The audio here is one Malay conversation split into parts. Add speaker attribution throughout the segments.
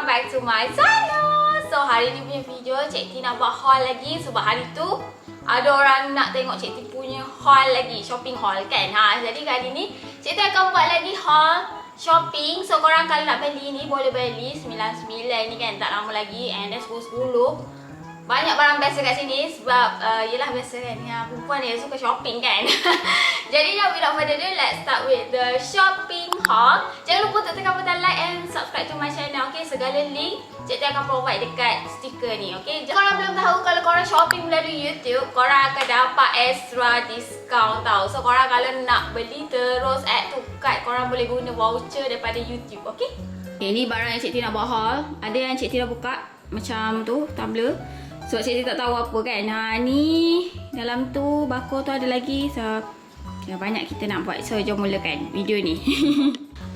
Speaker 1: welcome back to my channel. So hari ni punya video Cik T nak buat haul lagi. Sebab hari tu ada orang nak tengok Cik T punya haul lagi, shopping haul kan. Jadi kali ni Cik T akan buat lagi haul shopping. So korang kalau nak beli ni boleh beli 99 ni kan, tak lama lagi. And then 10-10 banyak barang best kat sini sebab yelah biasa kan, perempuan dia suka shopping kan. Jadi without further ado, let's start with the shopping haul. Jangan lupa untuk tekan butang like and subscribe to my channel. Okay, segala link Cik T akan provide dekat stiker ni. Okay, korang belum tahu, kalau korang shopping melalui YouTube, korang akan dapat extra discount tau. So korang kalau nak beli terus add to cart, korang boleh guna voucher daripada YouTube. Okay, ni barang yang Cik T nak buat haul. Ada yang Cik T dah buka macam tu, tumbler. Sebab Cik T tak tahu apa kan. Ni dalam tu bakul tu ada lagi. So banyak kita nak buat. So jom mulakan video ni.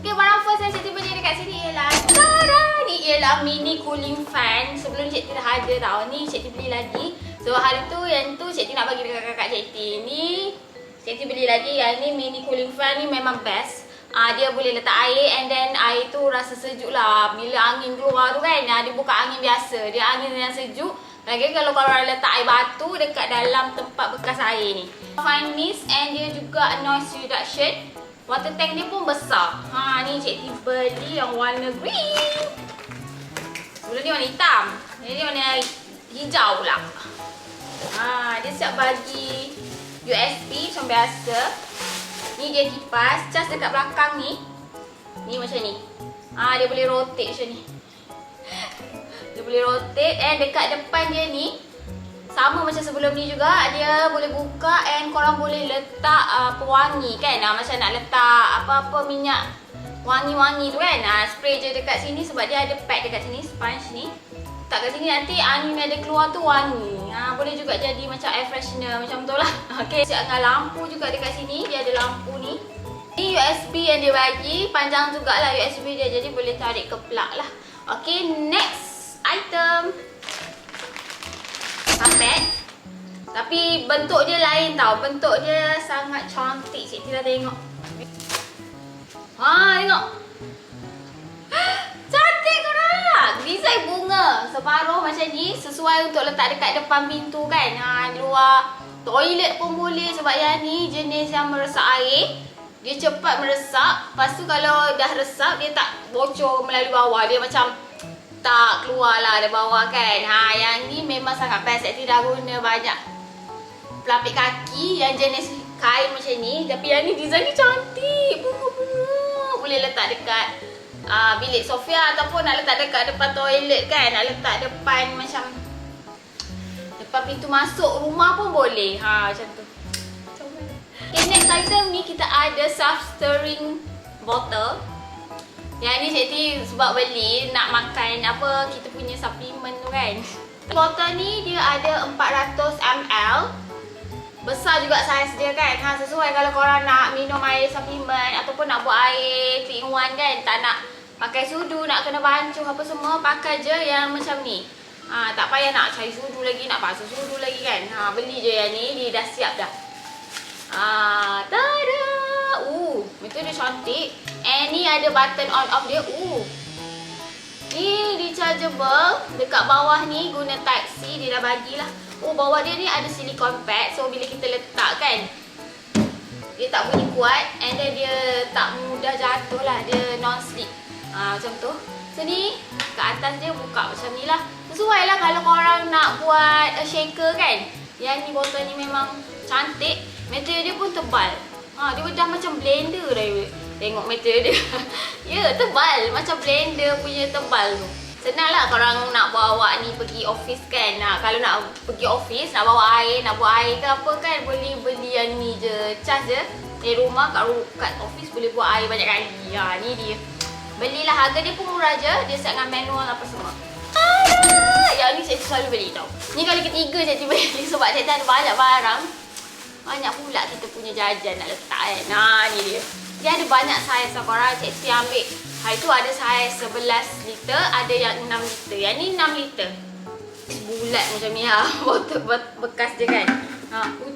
Speaker 1: Okay, barang first yang Cik T beli dekat sini ialah ni ialah mini cooling fan. Sebelum Cik T dah ada tau. Ni Cik T beli lagi. So hari tu yang tu Cik T nak bagi dekat kakak Cik T. Ni Cik T beli lagi. Yang ni mini cooling fan ni memang best. Dia boleh letak air and then air tu rasa sejuk lah. Bila angin keluar tu kan, dia buka angin biasa. Dia angin yang sejuk. Lagi kalau korang letak air batu dekat dalam tempat bekas air ni. Fineness and dia juga noise reduction. Water tank dia pun besar. Ni Cik T beli yang warna green. Sebelum ni warna hitam. Jadi warna hijau pula. Dia siap bagi USB macam biasa. Ni dia kipas. Cas dekat belakang ni. Ni macam ni. Dia boleh rotate macam ni. Dia boleh rotate and dekat depan dia ni sama macam sebelum ni juga, dia boleh buka and korang boleh letak pewangi kan. Macam nak letak apa-apa minyak wangi-wangi tu kan. Spray je dekat sini sebab dia ada pad dekat sini, sponge ni. Tak kat sini nanti angin ada keluar tu wangi. Boleh juga jadi macam air freshener macam tu lah. Okay, siap dengan lampu juga dekat sini. Dia ada lampu ni. Ni USB yang dia bagi, panjang jugalah USB dia, jadi boleh tarik ke plug lah. Okay, next item karpet. Tapi bentuk dia lain tau. Bentuk dia sangat cantik. Cik T dah tengok. Tengok. Cantik korang. Design bunga separuh macam ni, sesuai untuk letak dekat depan pintu kan. Luar toilet pun boleh. Sebab yang ni jenis yang meresap air. Dia cepat meresap. Lepas tu kalau dah resap, dia tak bocor melalui bawah. Dia macam tak keluar lah dari bawah kan. Yang ni memang sangat best. Saya tidak guna banyak pelapik kaki yang jenis kain macam ni. Tapi yang ni design ni cantik. Bunga-bunga. Boleh letak dekat bilik Sofia ataupun nak letak dekat depan toilet kan. Nak letak depan macam depan pintu masuk rumah pun boleh. Macam tu. Okay, next item ni kita ada self stirring bottle. Yang ni Cik T sebab beli nak makan apa kita punya supplement tu kan. Botol ni dia ada 400 ml. Besar juga saiz dia kan. Sesuai kalau korang nak minum air supplement ataupun nak buat air 3-in-1 kan. Tak nak pakai sudu, nak kena bancuh apa semua, pakai je yang macam ni. Tak payah nak cari sudu lagi, nak basuh sudu lagi kan. Beli je yang ni, dia dah siap dah. Tada! Itu dia cantik. And ni ada button on off dia. Ni rechargeable. Dekat bawah ni guna type C, dia dah bagilah. Bawah dia ni ada silicone pad. So bila kita letak kan, dia tak bunyi kuat. And then dia tak mudah jatuh lah. Dia non-slip. Macam tu. So ni kat atas dia buka macam ni lah. Sesuai lah kalau korang nak buat shaker kan. Yang ni botol ni memang cantik. Material dia pun tebal. Dia dah macam blender dah. Tengok material dia. Ya, tebal. Macam blender punya tebal tu. Senang lah korang nak bawa ni pergi office kan. Kalau nak pergi office, nak bawa air, nak buat air ke apa kan, boleh beli yang ni je. Cas je. Dari rumah kat office boleh buat air banyak kali. Ni dia. Belilah, harga dia pun murah je. Dia set dengan manual apa semua. Yang ni saya selalu beli tau. Ni kali ketiga Cik T beli sebab Cik T ada banyak barang. Banyak pula kita punya jajan nak letak kan. Ni dia. Dia ada banyak saiz lah korang. Cik T ambil. Hari tu ada saiz 11 liter. Ada yang 6 liter. Yang ni 6 liter. Bulat macam ni lah. Botol bekas dia kan.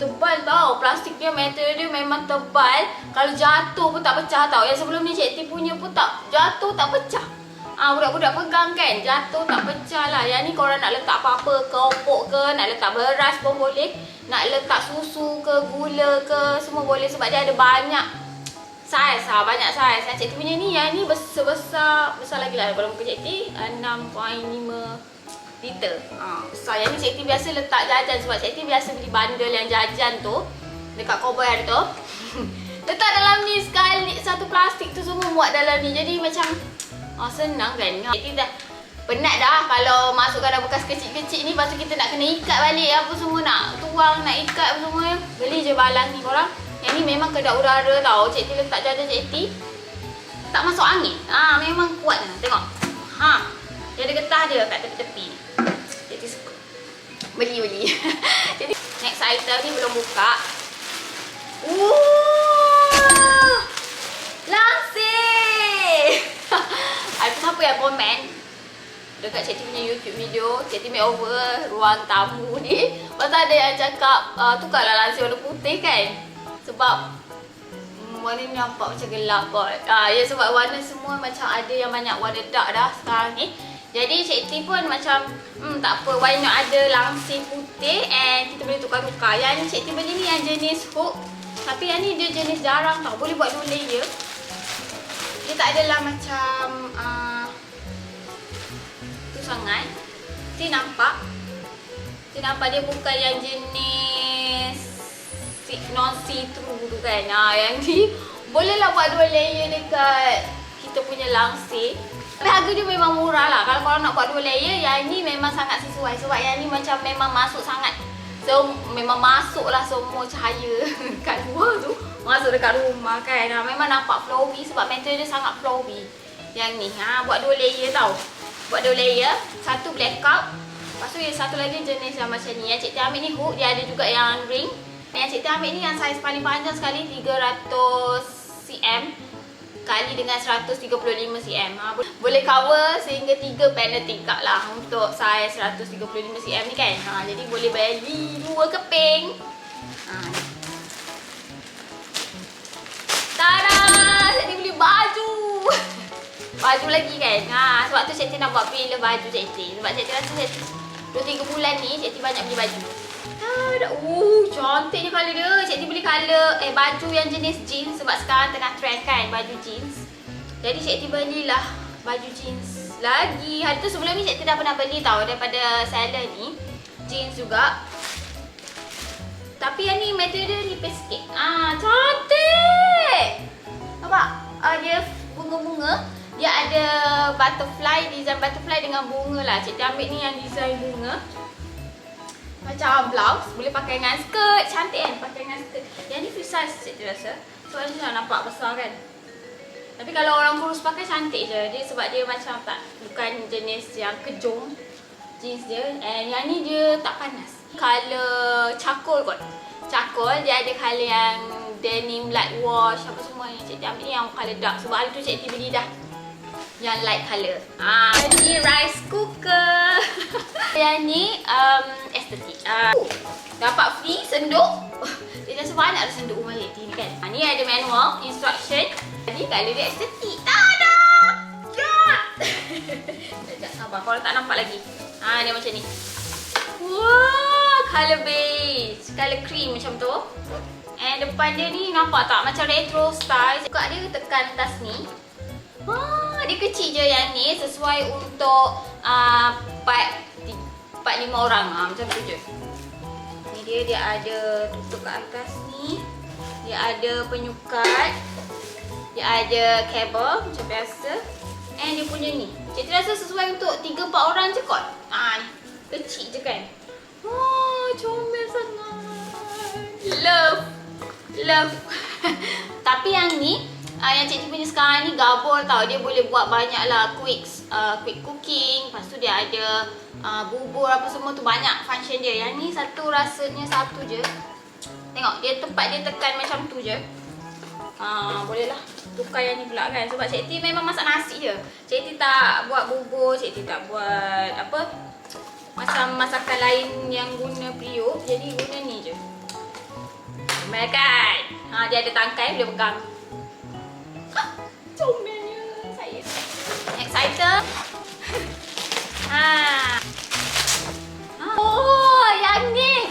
Speaker 1: Tebal tau. Plastik dia, material dia memang tebal. Kalau jatuh pun tak pecah tau. Yang sebelum ni Cik T punya pun tak jatuh, tak pecah. budak-budak pegang kan, jatuh tak pecah lah. Yang ni korang nak letak apa-apa, keropok ke, nak letak beras pun boleh, nak letak susu ke, gula ke, semua boleh sebab dia ada banyak saiz lah, banyak saiz. Yang Cik T punya ni, yang ni besar lagi lah daripada muka Cik T, 6.5 liter. Besar. Yang ni Cik T biasa letak jajan sebab Cik T biasa beli bundle yang jajan tu dekat Cowboy tu. Letak dalam ni sekali, satu plastik tu semua muat dalam ni. Jadi macam senang kan. Cik T dah penat dah kalau masukkan dalam bekas kecil-kecil ni, lepas tu kita nak kena ikat balik apa semua, nak tuang, nak ikat apa semua. Beli je balang ni korang. Yang ni memang kedap udara tau. Cik T letak jajan Cik T tak masuk angin. Memang kuat lah. Tengok. Dia ada getah dia kat tepi-tepi ni. Cik T suka. Beli. Jadi next item ni belum buka. Langsir. Ada siapa yang komen dekat Cik T punya YouTube video, Cik T makeover ruang tamu ni. Pasal ada yang cakap tukarlah langsir warna putih kan. Sebab warna ni nampak macam gelap kot. Ya sebab warna semua macam ada yang banyak warna dark dah sekarang ni. Jadi Cik T pun macam tak apa, why not ada langsir putih and kita boleh tukar-tukar. Yang ni Cik T beli ni yang jenis hook. Tapi yang ni dia jenis jarang tau, boleh buat 2 layer. Dia tak adalah macam tu sangat. Cik nampak dia bukan yang jenis non see-through tu kan. Yang ni bolehlah buat 2 layer dekat kita punya langsir. Tapi harga dia memang murah lah. Kalau korang nak buat 2 layer, yang ni memang sangat sesuai. Sebab yang ni macam memang masuk sangat. So memang masuk lah semua cahaya kat luar tu, masuk dekat rumah kan. Memang nampak flowy sebab material dia sangat flowy. Yang ni buat 2 layer tau. Buat 2 layer, satu blackout. Lepas tu satu lagi jenis yang macam ni. Yang Cik T ambil ni hook, dia ada juga yang ring. Yang Cik T ambil ni yang saiz paling panjang sekali, 300 cm kali dengan 135 cm. Boleh cover sehingga 3 panel tingkap lah untuk saiz 135 cm ni kan. Jadi boleh beli 2 keping. Tada! Cik T beli baju. Baju lagi kan. Sebab tu Cik T nak buat pilih baju Cik T. Sebab Cik T rasa 2-3 bulan ni Cik T banyak beli baju. Cantiknya colour dia. Cik T beli colour baju yang jenis jeans sebab sekarang tengah trend kan baju jeans. Jadi Cik T belilah baju jeans lagi. Hari tu sebelum ni Cik T dah pernah beli tau daripada seller ni, jeans juga. Tapi yang ni material dia nipis sikit. Cantik. Nampak? Dia bunga-bunga. Dia ada butterfly, design butterfly dengan bunga lah. Cik T ambil ni yang design bunga. Macam blouse, boleh pakai dengan skirt. Cantik kan pakai dengan skirt. Yang ni free size Cik T rasa. So ni nampak besar kan. Tapi kalau orang kurus pakai cantik je. Dia sebab dia macam bukan jenis yang kejung jeans dia. And yang ni dia tak panas. Colour charcoal kot. Charcoal, dia ada colour yang denim light wash apa semua. Yang Cik T ambil ni yang colour dark. Sebab hari tu Cik T beli dah yang light colour. Ni rice cooker. Yang ni estetik. Dapat free senduk. Dia rasa banyak ada senduk rumah Cik T ni kan. Ni ada manual instruction. Ni colour dia estetik. Tada! Cut! Sekejap sabar, korang tak nampak lagi. Dia macam ni. Wah, colour beige, colour cream macam tu. And depan dia ni nampak tak macam retro style. Buka dia tekan atas ni. Dia kecil je yang ni, sesuai untuk 4-5 orang. Macam tu je. Ni dia ada tutup kat atas ni. Dia ada penyukat. Dia ada kabel macam biasa. And dia punya ni, Cik T rasa sesuai untuk 3-4 orang je kot. Ni kecil je kan. Comel sangat. Love. Tapi yang ni, yang Cik T punya sekarang ni gabur tau. Dia boleh buat banyak lah quick cooking. Lepas tu dia ada bubur apa semua tu, banyak function dia. Yang ni satu rasanya satu je. Tengok dia tempat dia tekan macam tu je. Boleh lah tukar yang ni pula kan. Sebab Cik T memang masak nasi je. Cik T tak buat bubur, Cik T tak buat apa macam masakan lain yang guna periuk. Jadi guna ni je. Comel kan? Dia ada tangkai boleh pegang. Comelnya saya. Next item raya. Oh, yang ni.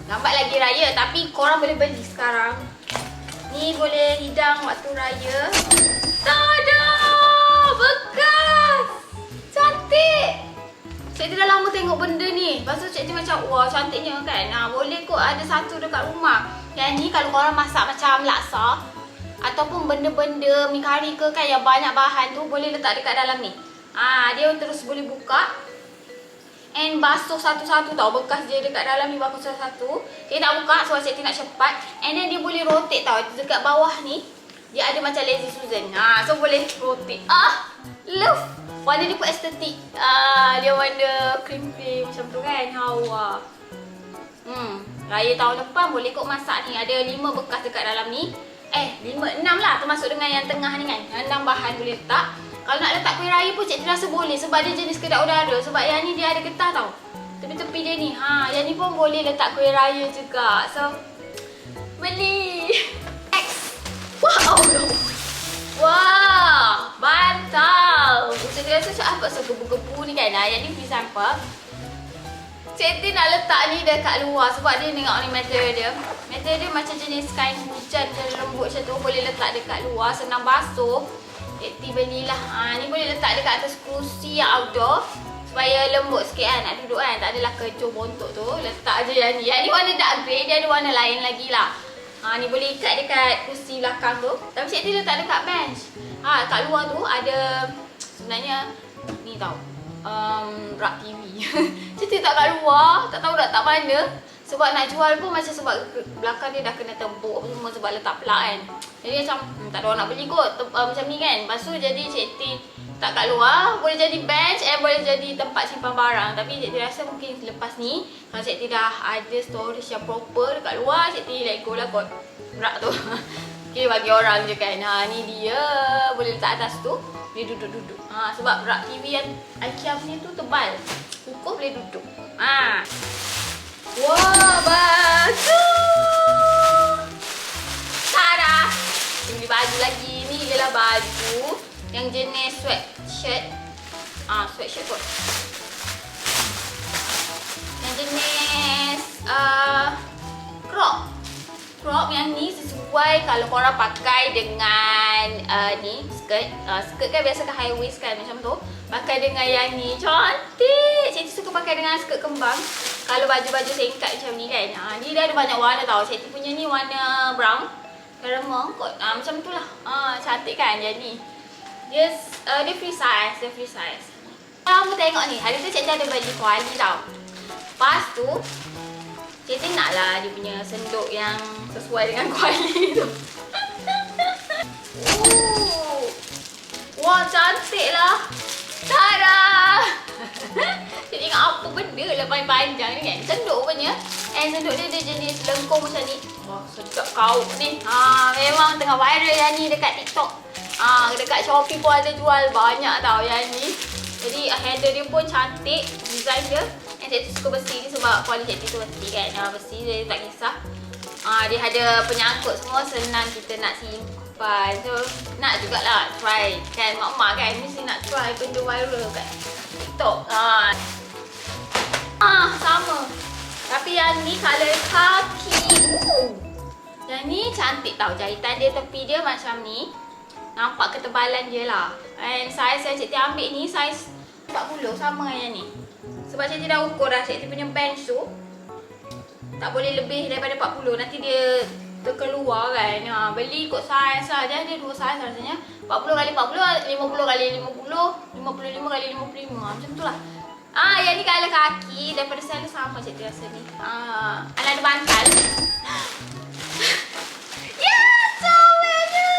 Speaker 1: Lambat lagi raya tapi korang boleh beli sekarang. Ni boleh hidang waktu raya. Tada! Bekas! Cantik! Cikgu dah lama tengok benda ni. Lepas tu cikgu macam, wah cantiknya kan. Boleh kot ada satu dekat rumah. Yang ni kalau korang masak macam laksa ataupun benda-benda mi kari ke kan yang banyak bahan tu, boleh letak dekat dalam ni. Dia terus boleh buka and basuh satu-satu tau. Bekas dia dekat dalam ni basuh satu-satu. Kita tak buka sebab cikgu nak cepat. And then dia boleh rotate tau. Dekat bawah ni dia ada macam lazy Susan. So boleh rotate. Love. Warna dia pun estetik. Dia warna cream macam tu kan. Hawa. Raya tahun depan boleh kot masak ni. Ada 5 bekas dekat dalam ni. 6 lah termasuk dengan yang tengah ni kan. 6 bahan boleh letak. Kalau nak letak kuih raya pun cikgu rasa boleh sebab dia jenis kedai udara. Sebab yang ni dia ada getah tau. Tepi-tepi dia ni. Yang ni pun boleh letak kuih raya juga. So, beli. Next. Wow. Wah, bantal. Cikgu rasa macam apa gebu-gebu ni kan. Yang ni free sample. Cikgu nak letak ni dekat luar sebab dia tengok ni material dia. Material dia macam jenis kain hujan dan lembut macam tu. Boleh letak dekat luar, senang basuh. Cikgu belilah. Ni boleh letak dekat atas kerusi yang outdoor. Supaya lembut sikit kan, nak duduk kan. Tak adalah kecoh bontok tu. Letak je yang ni. Yang ni warna dark grey, dia ada warna lain lagi lah. Ni boleh ikat dekat kursi belakang tu. Tapi cikgu letak dekat bench. Kat luar tu ada sebenarnya ni tau. Rak TV. Cikgu tak kat luar, tak tahu nak letak mana. Sebab nak jual pun macam sebab belakang dia dah kena tembok semua sebab letak plug kan. Jadi macam tak ada orang nak beli kot macam ni kan. Lepas tu jadi cikgu tak kat luar, boleh jadi bench boleh jadi tempat simpan barang. Tapi cikgu rasa mungkin lepas ni kalau cikgu dah ada storage yang proper dekat luar, cikgu let go lah kot rak tu. Okay, bagi orang je kan. Ni dia boleh letak atas tu. Dia duduk-duduk. Sebab rak TV yang IKEA punya tu tebal. Kukuh boleh duduk. Wah, bagus. Tada. Beli baju lagi. Ni ialah baju yang jenis sweatshirt. Sweatshirt kot. Yang jenis crop. Crop yang ni sesuai kalau korang pakai dengan ni skirt. Skirt kan biasa ke high waist kan macam tu. Pakai dengan yang ni cantik. Cikgu suka pakai dengan skirt kembang. Kalau baju-baju singkat macam ni kan. Ni dia ada banyak warna tau. Cikgu punya ni warna brown. Caramel kot. Macam tu lah. Cantik kan yang ni. Dia free size. Dia free size. Kamu tengok ni. Hari tu cikgu ada beli kuali tau. Lepas tu cikgu nak lah dia punya senduk yang sesuai dengan kuali tu. Wah, cantik lah. Tada! Cikgu ingat apa benda lah panjang ni kan. Senduk rupanya. Senduk dia jenis lengkung macam ni. Wah, sedap kau ni. Memang tengah viral yang ni dekat TikTok. Dekat Shopee pun ada jual banyak tau yang ni. Jadi handle dia pun cantik. Design dia. Cikgu suka besi ni sebab kuali cikgu tu besi kan. Besi jadi tak kisah. Dia ada penyangkut semua, senang kita nak simpan. So nak jugalah try kan. Mak-mak kan mesti nak try benda viral kat TikTok. Sama. Tapi yang ni colour khaki. Yang ni cantik tau. Jahitan dia tepi dia macam ni. Nampak ketebalan dia lah. And saiz yang cikgu ambil ni saiz 40 sama yang ni. Sebab cikgu dah ukur dah cikgu punya bench tu tak boleh lebih daripada 40. Nanti dia terkeluar kan. Beli ikut saiz lah. Dia ada 2 saiz rasanya. 40 x 40, 50 x 50, 55 x 55. Macam tu lah. Yang ni colour kaki. Daripada saiz sama cikgu rasa ni. Ada bantal. Ya, comelnya.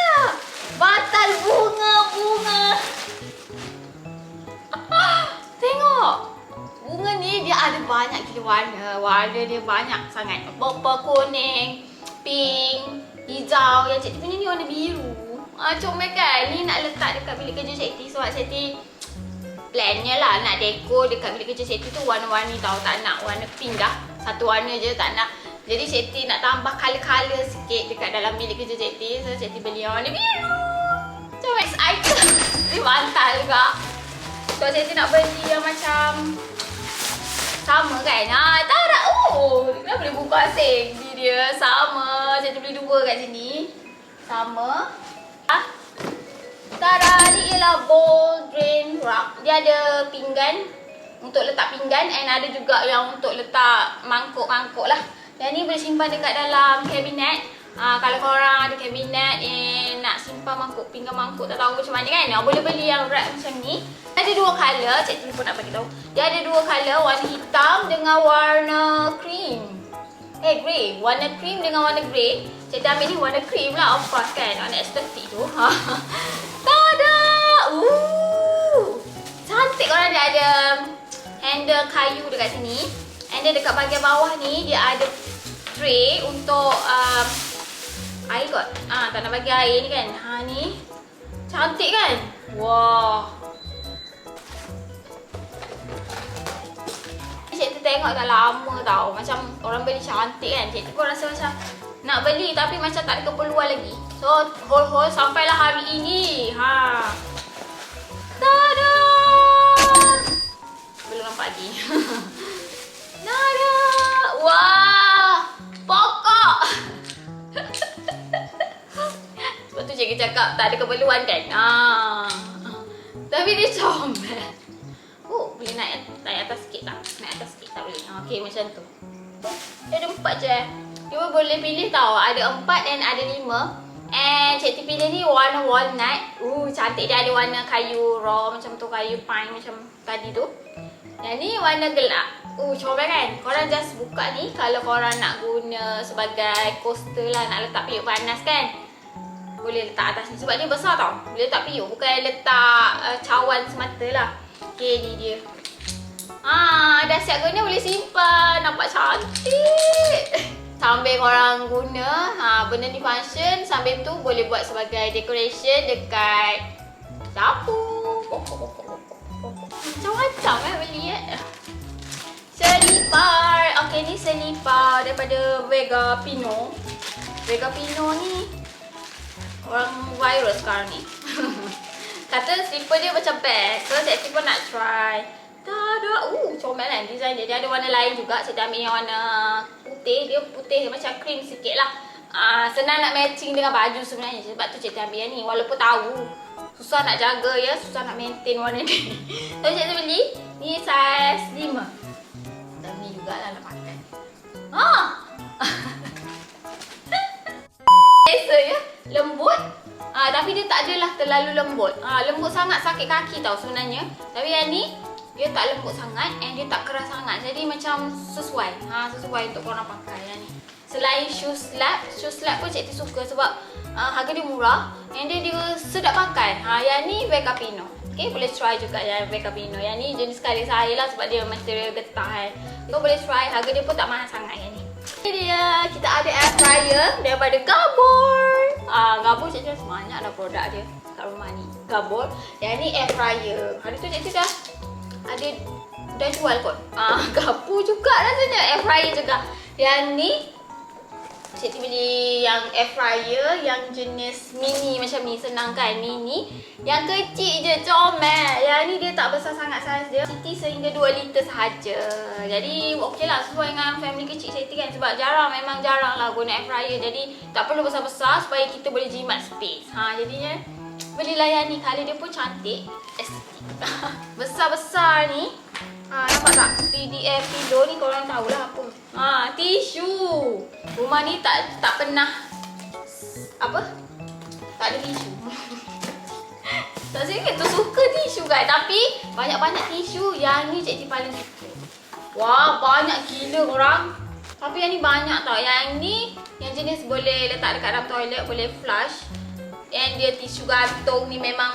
Speaker 1: Bantal bunga-bunga. Tengok. Bunga ni dia ada banyak gila warna. Warna dia banyak sangat. Purple, kuning, pink, hijau. Yang cikgu punya ni warna biru. Comel kan? Ni nak letak dekat bilik kerja cikgu. Sebab cikgu plannya lah nak dekor dekat bilik kerja cikgu tu warna-warni tau. Tak nak warna pink dah. Satu warna je tak nak. Jadi cikgu nak tambah colour-colour sikit dekat dalam bilik kerja cikgu. So cikgu beli yang warna biru. Macam next item. Ni bantal juga. So Cik T nak beli yang macam sama kan? Tak ada. Oh, kenapa boleh buka asing? Ni dia sama. Cik T beli dua kat sini. Sama. Tada, ni ialah bowl drain rug. Dia ada pinggan untuk letak pinggan and ada juga yang untuk letak mangkuk-mangkuk lah. Dan ni boleh simpan dekat dalam kabinet. Kalau korang ada kabinet nak simpan mangkuk, pinggan mangkuk tak tahu macam mana kan, boleh beli yang rack macam ni. Ada dua colour, Cik T pun nak bagi tahu. Dia ada dua colour, warna hitam dengan warna cream. Grey. Warna cream dengan warna grey. Cik T ambil ni warna cream lah, of course kan. Warna estetik tu. Tada! Cantik korang, dia ada handle kayu dekat sini. And then dekat bahagian bawah ni dia ada tray untuk air kot. Tak nak bagi air ni kan. Ni cantik kan? Wah. Cik T tengok dah lama tau. Macam orang beli cantik kan. Cik T pun rasa macam nak beli tapi macam tak ada keperluan lagi. So hold sampailah hari ini. Tada! Belum nampak lagi. Tada! Wah! Pokok! Sebab tu cikgu cakap tak ada keperluan kan? Tapi dia comel. Boleh naik atas sikit tak? Naik atas sikit tak boleh? Okay, macam tu. Dia ada 4 je. Dia boleh pilih tau. Ada 4 dan ada 5. And Cik T pilih ni warna walnut. Cantik, dia ada warna kayu raw macam tu, kayu pine macam tadi tu. Yang ni warna gelap. Comel kan? Korang just buka ni kalau korang nak guna sebagai coaster lah, nak letak periuk panas kan. Boleh letak atas ni sebab dia besar tau. Boleh letak periuk, bukan letak cawan semata lah. Okay, ni dia. Dah siap guna, boleh simpan. Nampak cantik. Sambil korang guna, benda ni function. Sambil tu boleh buat sebagai decoration dekat dapur. Macam-macam beli selipar. Okay, ni selipar daripada Vega Pino. Vega Pino ni orang viral sekarang ni. Kata slipper dia macam best. So Cik T pun nak try. Tada! Comel kan design dia. Dia ada warna lain juga. Cik T ambil yang warna putih. Dia putih macam cream sikit lah. Senang nak matching dengan baju sebenarnya. Sebab tu Cik T ambil yang ni. Walaupun tahu susah nak jaga ya. Susah nak maintain warna ni. So Cik T beli. Ni size 5. Dan ni jugalah nak pakai. Biasa ya. Lembut. Tapi dia tak adalah terlalu lembut. Lembut sangat sakit kaki tau sebenarnya. Tapi yang ni dia tak lembut sangat and dia tak keras sangat. Jadi macam sesuai. Sesuai untuk korang pakai yang ni. Selain shoe slap pun Cik T suka sebab harga dia murah and dia sedap pakai. Yang ni Vega Pino. Okay, boleh try juga yang Vega Pino. Yang ni jenis kali saya lah sebab dia material getah kan. So boleh try, harga dia pun tak mahal sangat yang ni. Ini dia, kita ada air fryer daripada Gabor. Gabor Cik T rasa banyak dah produk dia kat rumah ni. Gabor. Yang ni air fryer. Hari tu Cik T dah jual kot. Gabor juga rasanya, air fryer juga. Yang ni Cik T beli yang air fryer yang jenis mini macam ni, senang kan, mini. Yang kecil je, comel. Yang ni dia tak besar sangat saiz dia. Cik T sehingga 2 liter sahaja. Jadi okey lah, sesuai dengan family kecil Cik T kan. Sebab memang jarang lah guna air fryer. Jadi tak perlu besar-besar supaya kita boleh jimat space. Jadinya belilah yang ni. Colour dia pun cantik, estetik. Besar-besar ni. Nampak tak? PDF pillow ni korang tahulah apa. Tisu. Rumah ni tak pernah tak ada tisu. Tak sikit tu suka tisu kan. Tapi banyak-banyak tisu. Yang ni Cik T paling suka. Wah, banyak gila korang. Tapi yang ni banyak tau. Yang ni yang jenis boleh letak dekat dalam toilet, boleh flush. And dia tisu gantung ni memang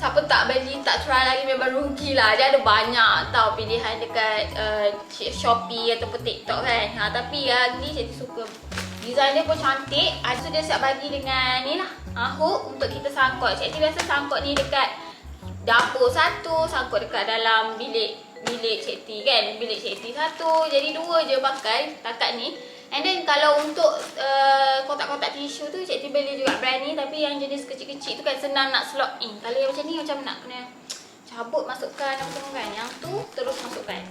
Speaker 1: siapa tak beli, tak try lagi memang rugi lah. Dia ada banyak tau pilihan dekat Shopee ataupun TikTok kan. Tapi yang ni Cik T suka. Design dia pun cantik. So dia siap bagi dengan ni lah, hook untuk kita sangkut. Cik T biasa sangkut ni dekat dapur satu, sangkut dekat dalam bilik Cik T kan. Bilik Cik T satu. Jadi 2 je pakai takat ni. And then kalau untuk kotak-kotak tisu tu cikgu beli juga brand ni, tapi yang jenis kecil-kecil tu kan senang nak slot in. Kalau yang macam ni macam nak kena cabut masukkan apa semua kan. Yang tu terus masukkan.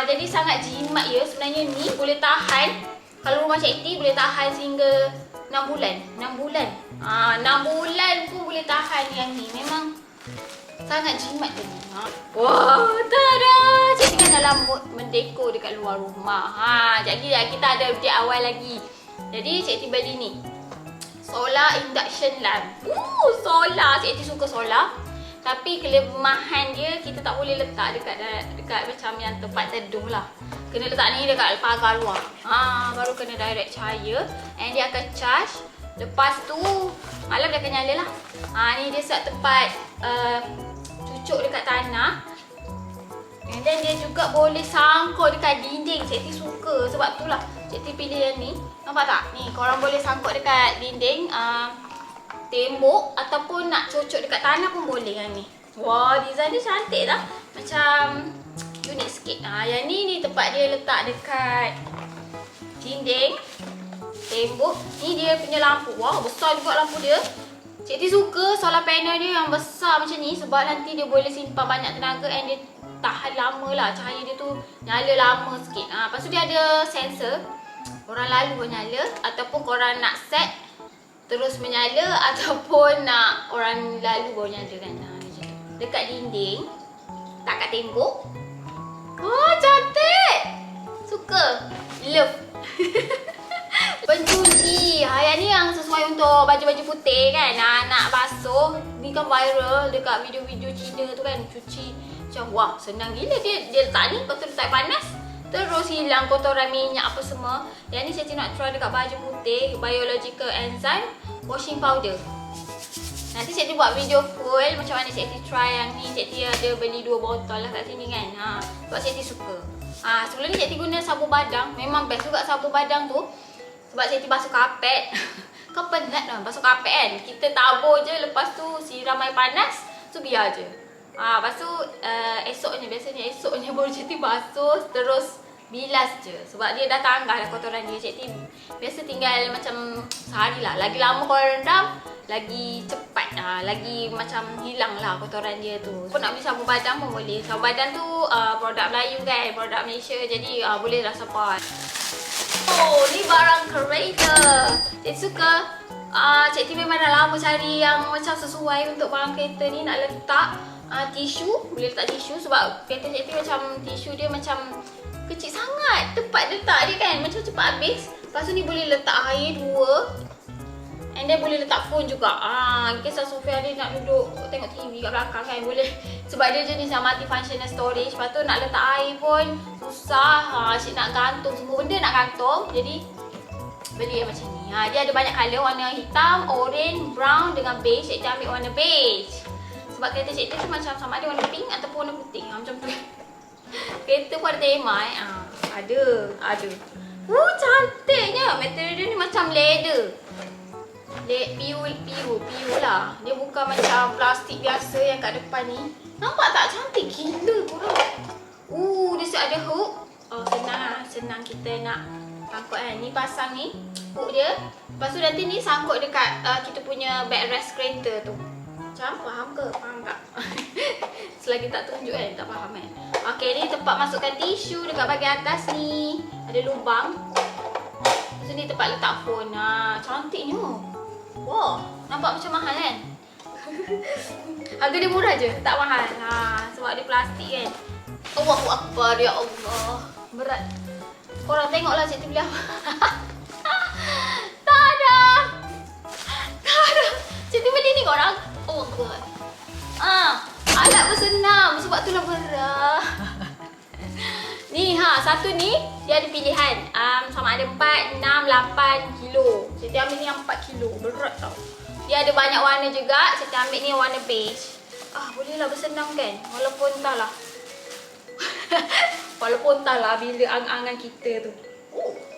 Speaker 1: Jadi sangat jimat ya. Sebenarnya ni boleh tahan, kalau rumah Cik T boleh tahan sehingga 6 bulan. 6 bulan. 6 bulan pun boleh tahan yang ni. Memang sangat jimat dia ni. Wah, tada! Cik T kan dalam mood mendekor dekat luar rumah. Jadi kita ada DIY lagi. Jadi Cik T beli ni. Solar induction lamp. Solar. Cik T suka solar. Tapi kelemahan dia, kita tak boleh letak dekat macam yang tempat teduh lah. Kena letak ni dekat pagar luar. Baru kena direct cahaya. And dia akan charge. Lepas tu malam dia akan nyala lah. Ni dia set tempat cucuk dekat tanah. And then dia juga boleh sangkut dekat dinding. Cik T suka, sebab tu lah Cik T pilih yang ni. Nampak tak? Ni korang boleh sangkut dekat dinding, tembok, ataupun nak cucuk dekat tanah pun boleh yang ni. Wah, design dia cantik tak? Macam unik sikit. Yang ni tempat dia letak dekat dinding, tembok. Ni dia punya lampu. Wah, besar juga lampu dia. Cik T suka solar panel dia yang besar macam ni, sebab nanti dia boleh simpan banyak tenaga and dia tahan lama lah. Cahaya dia tu nyala lama sikit. Lepas tu dia ada sensor. Korang lalu pun nyala, ataupun korang nak set terus menyala, ataupun nak orang lalu baru nyala kan. Dekat dinding, tak kat tembok. Cantik! Suka! Love! Pencuci. Yang ni yang sesuai untuk baju-baju putih kan. Nak basuh. Ni kan viral dekat video-video Cina tu kan. Cuci macam wah, senang gila. Dia letak ni, lepas tu letak panas, terus hilang kotoran minyak apa semua. Yang ni saya nak try dekat baju putih. Biological enzyme washing powder. Nanti Cik T buat video full macam mana Cik T try yang ni. Cik T ada beli 2 botol lah kat sini kan. Sebab Cik T suka. Sebelum ni Cik T guna sabun badang. Memang best juga sabun badang tu. Sebab Cik T basuh kapet. Kau penat lah basuh kapet kan. Kita tabur je, lepas tu siram air panas, tu biar je. Lepas tu biasanya esoknya baru Cik T basuh, terus bilas je. Sebab dia dah tanggah dah kotoran dia. Cik T biasa tinggal macam sehari lah. Lagi lama korang rendam, lagi cepat. Lagi macam hilang lah kotoran dia tu. Kau nak beli sabun badang pun boleh. Sabun badang tu produk Melayu kan, produk Malaysia. Jadi boleh lah support. Ni barang kereta. Cik T suka. Cik T memang dah lama cari yang macam sesuai untuk barang kereta ni. Nak letak tisu. Boleh letak tisu sebab kereta Cik T macam tisu dia macam kecil sangat. Tempat letak dia kan macam cepat habis. Lepas tu ni boleh letak air 2. And then boleh letak phone juga. Kisah Sofia dia nak duduk tengok TV kat belakang kan, boleh. Sebab dia jenis yang multi-functional storage. Lepas tu nak letak air pun susah. Asyik nak gantung, semua benda nak gantung. Jadi beli yang macam ni. Dia ada banyak colour, warna hitam, orange, brown dengan beige. Cik T ambil warna beige. Sebab kereta Cik T tu macam sama ada warna pink ataupun warna putih. Macam tu. Kereta pun ada tema Ada. Cantiknya. Material dia ni macam leather. Piu lah. Dia bukan macam plastik biasa yang kat depan ni. Nampak tak cantik gila korang. Dia siap ada hook. Senang kita nak sangkut kan. Ni pasang ni hook dia. Lepas tu nanti ni sangkut dekat kita punya backrest kereta tu. Macam faham ke? Faham tak? Selagi tak tunjuk kan, tak faham kan. Okay, ni tempat masukkan tisu dekat bahagian atas ni. Ada lubang. Lepas tu ni tempat letak phone. Cantiknya. Wah, nampak macam mahal kan? Harga dia murah je, tak mahal. Sebab dia plastik kan. Allahu Akbar, ya Allah. Berat. Korang tengoklah Cik T beli apa. Tak ada. Cik T beli ni korang. Oh God. Alat bersenam, sebab tu lah murah. Ni satu ni dia ada pilihan. Sama ada 4, 6, 8 kilo. Cik T ambil ni yang 4 kilo. Berat tau. Dia ada banyak warna juga. Cik T ambil ni warna beige. Bolehlah bersenam kan. Walaupun entahlah. Walaupun entahlah bila angan-angan kita tu.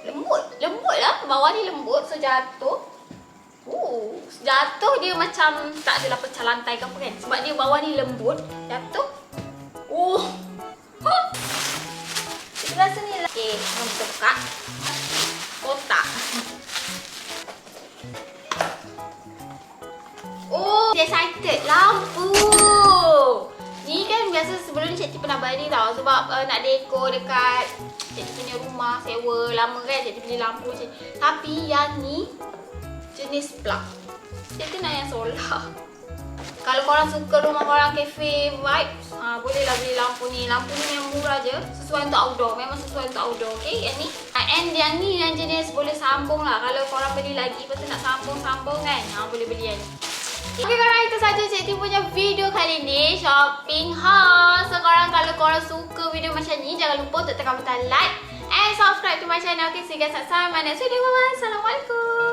Speaker 1: Lembut lah. Bawah ni lembut. So jatuh. Jatuh dia macam tak adalah pecah lantai ke apa kan. Sebab dia bawah ni lembut. Jatuh. Kita rasa ni lah. Okay, kita buka. excited. Lampu. Ni kan biasa sebelum ni Cik T pernah beli tau. Sebab nak dekor dekat Cik T punya rumah, sewa lama kan Cik T beli lampu macam ni. Tapi yang ni jenis plug. Cik T nak yang solar. Kalau korang suka rumah korang cafe vibes, bolehlah beli lampu ni. Lampu ni yang murah je, sesuai untuk outdoor. Memang sesuai untuk outdoor, okay? Yang ni. And yang ni yang jenis boleh sambung lah. Kalau korang beli lagi, lepas tu nak sambung-sambung kan, boleh beli yang ni. Okay korang, itu saja Cik T punya video kali ni, shopping haul. So korang, kalau korang suka video macam ni, jangan lupa untuk tekan butang like and subscribe to my channel. Okay, see you guys next time. My next video. Bye-bye. Assalamualaikum.